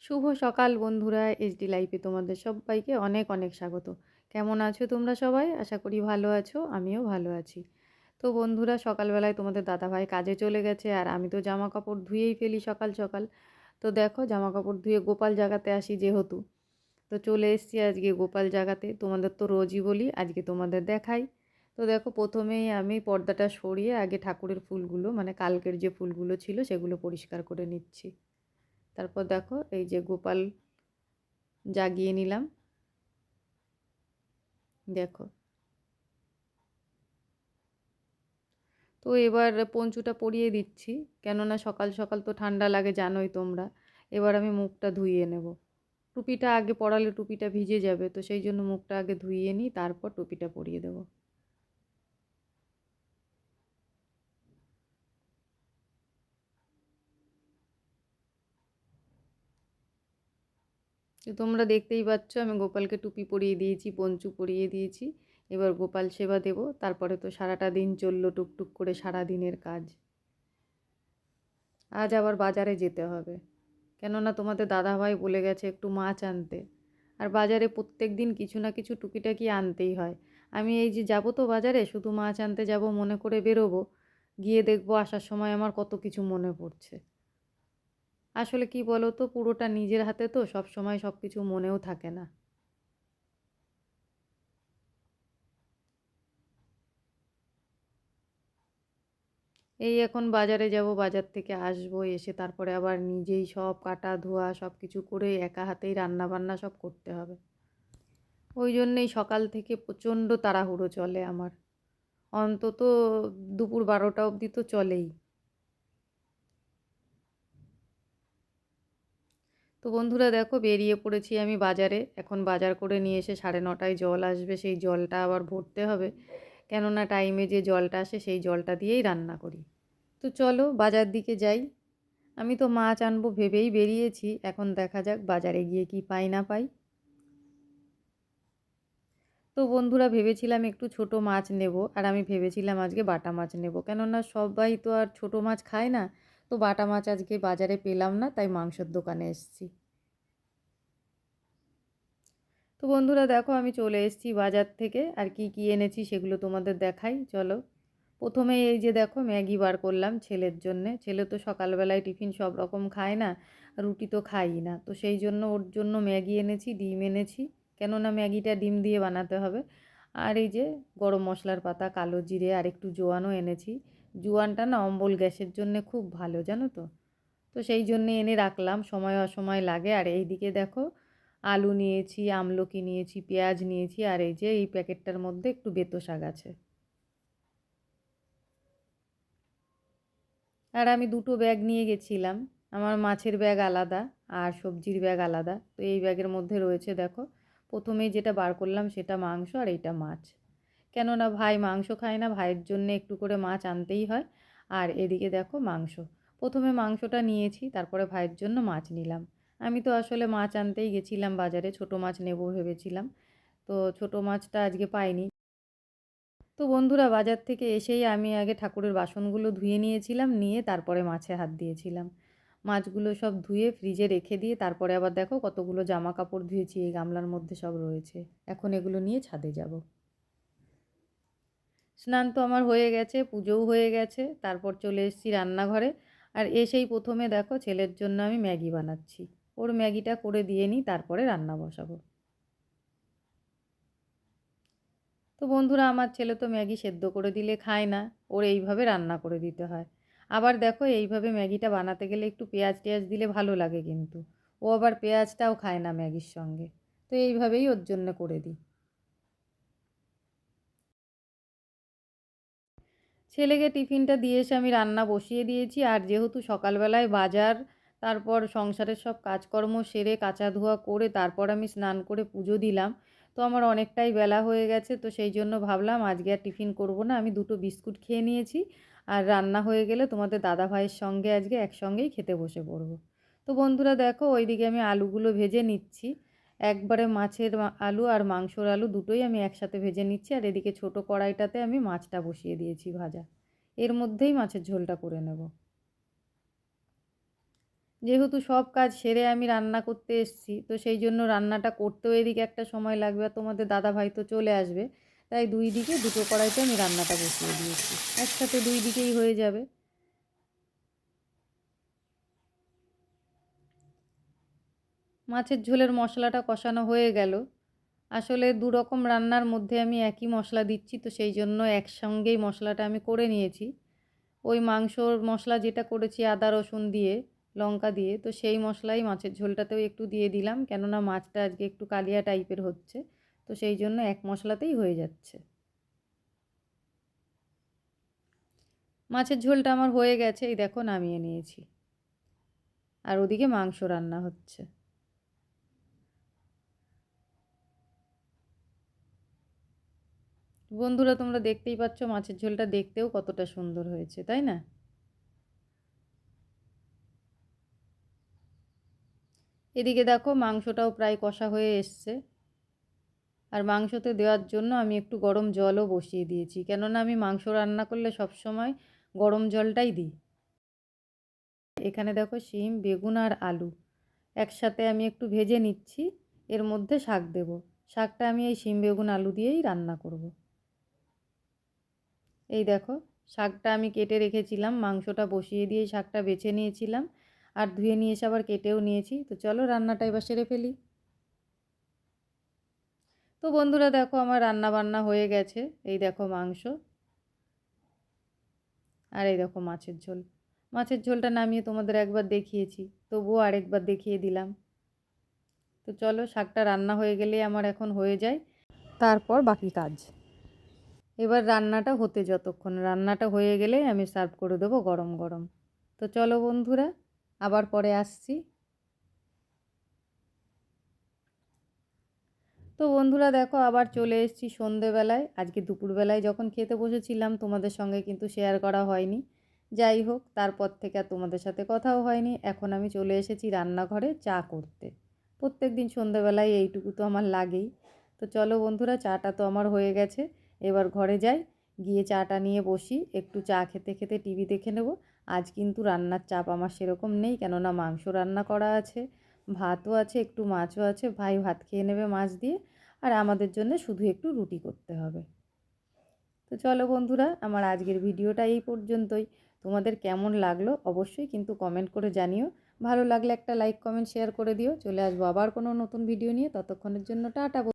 শুভ সকাল বন্ধুরা, এইচডি লাইফে তোমাদের সবাইকে অনেক অনেক স্বাগত। কেমন আছো তোমরা সবাই? আশা করি ভালো আছো, আমিও ভালো আছি। তো বন্ধুরা, সকালবেলায় তোমাদের দাদাভাই কাজে চলে গেছে আর আমি তো জামা কাপড় ধুয়েই ফেলি সকাল সকাল। তো দেখো, জামা কাপড় ধুয়ে গোপাল জাগাতে আসি যেহেতু, তো চলে এসেছি আজকে গোপাল জাগাতে। তোমাদের তো রোজই বলি, আজকে তোমাদের দেখাই। তো দেখো, প্রথমেই আমি পর্দাটা সরিয়ে আগে ঠাকুরের ফুলগুলো, মানে কালকের যে ফুলগুলো ছিল সেগুলো পরিষ্কার করে নিচ্ছি। তারপর দেখো, এই যে গোপাল জাগিয়ে নিলাম। দেখো, তো এবার পঞ্চুটা পরিয়ে দিচ্ছি, কেননা সকাল সকাল তো ঠান্ডা লাগে জানোই তোমরা। এবার আমি মুখটা ধুইয়ে নেব। টুপিটা আগে পরালে টুপিটা ভিজে যাবে, তো সেই জন্য মুখটা আগে ধুইয়ে নিই, তারপর টুপিটা পরিয়ে দেবো। তো তোমরা দেখতেই পাচ্ছ, আমি গোপালকে টুপি পরিয়ে দিয়েছি, পঞ্চু পরিয়ে দিয়েছি। এবার গোপাল সেবা দেব, তারপরে তো সারাটা দিন চললো টুকটুক করে সারা দিনের কাজ। আজ আবার বাজারে যেতে হবে, কেননা তোমাদের দাদাভাই বলে গেছে একটু মাছ আনতে। আর বাজারে প্রত্যেক দিন কিছু না কিছু টুকিটাকি আনতেই হয়। আমি এই যে যাবো তো বাজারে, শুধু মাছ আনতে যাব মনে করে বেরোবো, গিয়ে দেখবো আসার সময় আমার কত কিছু মনে পড়ছে। আসলে কি বলো তো, পুরোটা নিজের হাতে তো সব সময় সব কিছু মনেও থাকে না। এই এখন বাজারে যাব, বাজার থেকে আসবো, এসে তারপরে আবার নিজেই সব কাটা ধোয়া সব কিছু করে একা হাতেই রান্না বান্না সব করতে হবে। ওই জন্যেই সকাল থেকে প্রচণ্ড তাড়াহুড়ো চলে আমার, অন্তত দুপুর 12টা অবধি তো চলেই। তো বন্ধুরা দেখো, বেরিয়ে পড়েছি আমি বাজারে। এখন বাজার করে নিয়ে এসে 9:30টায় জল আসবে, সেই জলটা আবার ভরতে হবে, কেননা টাইমে যে জলটা আসে সেই জলটা দিয়েই রান্না করি। তো চলো বাজার দিকে যাই। আমি তো মাছ আনবো ভেবেই বেরিয়েছি, এখন দেখা যাক বাজারে গিয়ে কি পাই না পাই। তো বন্ধুরা, ভেবেছিলাম একটু ছোট মাছ নেব, আর আমি ভেবেছিলাম আজকে বাটা মাছ নেব, কেননা সবাই তো আর ছোট মাছ খায় না। তো বাটা মাছ আজকে বাজারে পেলাম না, তাই মাংসের দোকানে এসেছি। তো বন্ধুরা দেখো, আমি চলে এসেছি বাজার থেকে, আর কি কি এনেছি সেগুলো তোমাদের দেখাই চলো। প্রথমে এই যে দেখো, ম্যাগি বার করলাম ছেলের জন্যে। ছেলে তো সকালবেলায় টিফিন সব রকম খায় না, রুটি তো খাই না, তো সেই জন্য ওর জন্য ম্যাগি এনেছি, ডিম এনেছি, কেননা ম্যাগিটা ডিম দিয়ে বানাতে হবে। আর এই যে গরম মশলার পাতা, কালো জিরে আর একটু জোয়ানও এনেছি। জোয়ানটা না অম্বল গ্যাসের জন্যে খুব ভালো জানো তো। তো সেই জন্যে এনে রাখলাম, সময় অসময় লাগে। আর এই দিকে দেখো, আলু নিয়েছি, আমলকি নিয়েছি, পেঁয়াজ নিয়েছি, আর এই যে এই প্যাকেটটার মধ্যে একটু বেতো শাক আছে। আর আমি দুটো ব্যাগ নিয়ে গেছিলাম, আমার মাছের ব্যাগ আলাদা আর সবজির ব্যাগ আলাদা। তো এই ব্যাগের মধ্যে রয়েছে দেখো, প্রথমেই যেটা বার করলাম সেটা মাংস, আর এইটা মাছ। কেননা ভাই মাংস খায় না, ভাইয়ের জন্য একটু করে মাছ আনতেই হয়। আর এদিকে দেখো মাংস, প্রথমে মাংসটা নিয়েছি, তারপরে ভাইয়ের জন্য মাছ নিলাম। আমি তো আসলে মাছ আনতেই গেছিলাম বাজারে, ছোট মাছ নেব ভেবেছিলাম, তো ছোট মাছটা আজকে পাইনি। তো বন্ধুরা, বাজার থেকে এসেই আমি আগে ঠাকুরের বাসনগুলো ধুয়ে নিয়েছিলাম, নিয়ে তারপরে মাছে হাত দিয়েছিলাম। মাছগুলো সব ধুয়ে ফ্রিজে রেখে দিয়ে তারপরে আবার দেখো কতগুলো জামা কাপড় ধুয়েছি, এই গামলার মধ্যে সব রয়েছে। এখন এগুলো নিয়ে ছাদে যাব। স্নান তো আমার হয়ে গেছে, পুজোও হয়ে গেছে, তারপর চলে এসেছি রান্নাঘরে। আর এসেই প্রথমে দেখো ছেলের জন্য আমি ম্যাগি বানাচ্ছি। ওর ম্যাগিটা করে দিয়ে নিই, তারপরে রান্না বসাবো। তো বন্ধুরা, আমার ছেলে তো ম্যাগি সেদ্ধ করে দিলে খায় না, ওর এইভাবে রান্না করে দিতে হয়। আবার দেখো, এইভাবে ম্যাগিটা বানাতে গেলে একটু পেঁয়াজ টেয়াজ দিলে ভালো লাগে, কিন্তু ও আবার পেঁয়াজটাও খায় না ম্যাগির সঙ্গে। তো এইভাবেই ওর জন্য করে দিই। ছেলেকে টিফিনটা দিয়ে এসে আমি রান্না বসিয়ে দিয়েছি। আর যেহেতু সকালবেলায় বাজার, তারপর সংসারের সব কাজকর্ম সেরে কাচা ধোয়া করে তারপর আমি স্নান করে পুজো দিলাম, তো আমার অনেকটাই বেলা হয়ে গেছে। তো সেই জন্য ভাবলাম আজকে আর টিফিন করব না, আমি দুটো বিস্কুট খেয়ে নিয়েছি। আর রান্না হয়ে গেলে তোমাদের দাদা ভাইয়ের সঙ্গে আজকে একসঙ্গেই খেতে বসে পড়ব। তো বন্ধুরা দেখো, ওইদিকে আমি আলুগুলো ভেজে নিচ্ছি। একবারে মাছের আলু আর মাংসর আলু দুটোই আমি একসাথে ভেজে নিচ্ছি। আর এদিকে ছোট কড়াইটাতে আমি মাছটা বসিয়ে দিয়েছি ভাজা, এর মধ্যেই মাছের ঝোলটা করে নেব। যেহেতু সব কাজ সেরে আমি রান্না করতে এসেছি, তো সেই জন্য রান্নাটা করতেও এদিকে একটা সময় লাগবে, আর তোমাদের দাদাভাই তো চলে আসবে, তাই দুই দিকে দুটো কড়াইতে আমি রান্নাটা বসিয়ে দিয়েছি, একসাথে দুই দিকেই হয়ে যাবে। মাছের ঝোলের মশলাটা কষানো হয়ে গেল। আসলে দু রকম রান্নার মধ্যে আমি একই মশলা দিচ্ছি, তো সেই জন্য একসঙ্গেই মশলাটা আমি করে নিয়েছি। ওই মাংসর মশলা যেটা করেছি আদা রসুন দিয়ে, লঙ্কা দিয়ে, তো সেই মশলাই মাছের ঝোলটাতেও একটু দিয়ে দিলাম, কেননা মাছটা আজকে একটু কালিয়া টাইপের হচ্ছে, তো সেই জন্য এক মশলাতেই হয়ে যাচ্ছে। মাছের ঝোলটা আমার হয়ে গেছে, এই দেখো নামিয়ে নিয়েছি, আর ওদিকে মাংস রান্না হচ্ছে। বন্ধুরা তোমরা দেখতেই পাচ্ছ মাছের ঝোলটা দেখতেও কতটা সুন্দর হয়েছে, তাই না? এদিকে দেখো মাংসটাও প্রায় কষা হয়ে এসছে, আর মাংসতে দেওয়ার জন্য আমি একটু গরম জলও বসিয়ে দিয়েছি, কেননা আমি মাংস রান্না করলে সব সময় গরম জলটাই দিই। এখানে দেখো শিম, বেগুন আর আলু একসাথে আমি একটু ভেজে নিচ্ছি, এর মধ্যে শাক দেব। শাকটা আমি এই শিম বেগুন আলু দিয়েই রান্না করব। এই দেখো শাকটা আমি কেটে রেখেছিলাম, মাংসটা বসিয়ে দিয়ে শাকটা বেছে নিয়েছিলাম, আর ধুয়ে নিয়ে এসে আবার কেটেও নিয়েছি। তো চলো রান্নাটা এবার সেরে ফেলি। তো বন্ধুরা দেখো আমার রান্না বান্না হয়ে গেছে, এই দেখো মাংস, আর এই দেখো মাছের ঝোল। মাছের ঝোলটা নামিয়ে তোমাদের একবার দেখিয়েছি, তবুও আরেকবার দেখিয়ে দিলাম। তো চলো শাকটা রান্না হয়ে গেলেই আমার এখন হয়ে যায়, তারপর বাকি কাজ। এবার রান্নাটা হতে যতক্ষণ, রান্নাটা হয়ে গেলেই আমি সার্ভ করে দেবো গরম গরম। তো চলো বন্ধুরা আবার পরে আসছি। তো বন্ধুরা দেখো আবার চলে এসেছি সন্ধেবেলায়। আজকে দুপুরবেলায় যখন খেতে বসেছিলাম তোমাদের সঙ্গে কিন্তু শেয়ার করা হয়নি, যাই হোক তারপর থেকে আর তোমাদের সাথে কথাও হয়নি। এখন আমি চলে এসেছি রান্নাঘরে চা করতে। প্রত্যেক দিন সন্ধেবেলায় এইটুকু তো আমার লাগেই। তো চলো বন্ধুরা চাটা তো আমার হয়ে গেছে, এবার ঘরে যাই, গিয়ে চাটা নিয়ে বসি, একটু চা খেতে খেতে টিভি দেখে নেব। আজ কিন্তু রান্নার চাপ আমার সেরকম নেই, কেননা মাংস রান্না করা আছে, ভাতও আছে, একটু মাছও আছে, ভাই ভাত খেয়ে নেবে মাছ দিয়ে, আর আমাদের জন্য শুধু একটু রুটি করতে হবে। তো চলো বন্ধুরা আমার আজকের ভিডিওটা এই পর্যন্তই। তোমাদের কেমন লাগলো অবশ্যই কিন্তু কমেন্ট করে জানিও। ভালো লাগলে একটা লাইক কমেন্ট শেয়ার করে দিও। চলে আসবো আবার কোনো নতুন ভিডিও নিয়ে, ততক্ষণের জন্য টাটা।